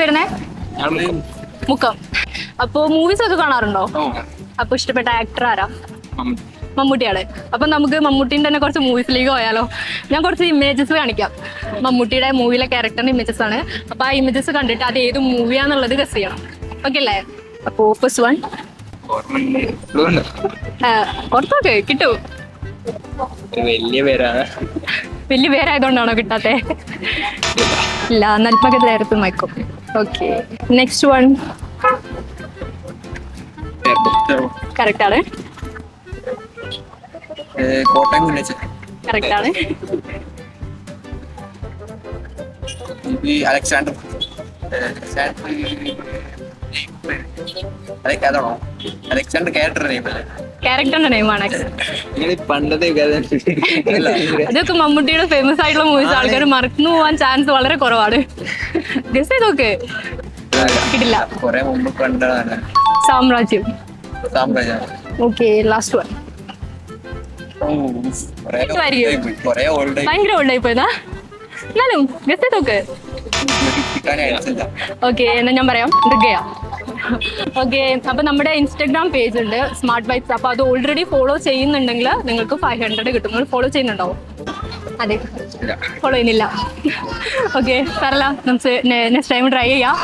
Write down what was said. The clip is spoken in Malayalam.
എവിടുന്നാ വരുന്നേ? മുക്കം. അപ്പൊ മൂവീസ് ഒക്കെ കാണാറുണ്ടോ? അപ്പൊ ഇഷ്ടപ്പെട്ട ആക്ടർ ആരാ? മമ്മൂട്ടിയാണ്. അപ്പൊ നമുക്ക് മമ്മൂട്ടിന്റെ തന്നെ കുറച്ച് മൂവീസിലേക്ക് പോയാലോ? ഞാൻ കുറച്ച് ഇമേജസ് കാണിക്കാം. മമ്മൂട്ടിയുടെ മൂവിയിലെ ക്യാരക്ടറിന്റെ ഇമേജസ് ആണ്. അപ്പൊ ആ ഇമേജസ് കണ്ടിട്ട് അത് ഏത് മൂവിയാന്നുള്ളത് ഗസ് ചെയ്യണം. ഓക്കെ അല്ലേ? അപ്പോ ഫസ്റ്റ് വൺ ഓർത്തോക്കെ കിട്ടൂ. വലിയ പേരായതുകൊണ്ടാണോ കിട്ടാത്തെ? ഇല്ല, നൽപ്പകത്തിലായിരുന്നു മയക്കും. Okay, next one. കറക്റ്റ് ആണ്. കറക്റ്റ് ആണ്. അലക്സാണ്ടർ ക്യാരക്ടറിന്റെ നെയിമാണ്. പണ്ടത്തെ അതൊക്കെ മമ്മൂട്ടിയുടെ ഫേമസ് ആയിട്ടുള്ള മൂവീസ് ആൾക്കാർ മറന്നു പോവാൻ ചാൻസ് വളരെ കുറവാണ്. ഗസ് ചെയ്തൊക്കെ കിട്ടില്ല. സാമ്രാജ്യം. Okay, last one. ഭയങ്കര ഓൾഡ് ആയി പോയതാ. എന്നാലും ഗസ് ചെയ്തൊക്കെ. ഓക്കെ, എന്നാ ഞാൻ പറയാം. മൃഗയ. ഓക്കെ, അപ്പൊ നമ്മുടെ ഇൻസ്റ്റാഗ്രാം പേജ് ഉണ്ട്, സ്മാർട്ട് വൈബ്സ്. അപ്പൊ അത് ഓൾറെഡി ഫോളോ ചെയ്യുന്നുണ്ടെങ്കിൽ നിങ്ങൾക്ക് 500 കിട്ടും. നിങ്ങൾ ഫോളോ ചെയ്യുന്നുണ്ടാവും? അതെ, ഫോളോ ചെയ്യുന്നില്ല. ഓക്കെ, പറയല. നമുക്ക് നെക്സ്റ്റ് ടൈം ട്രൈ ചെയ്യാം.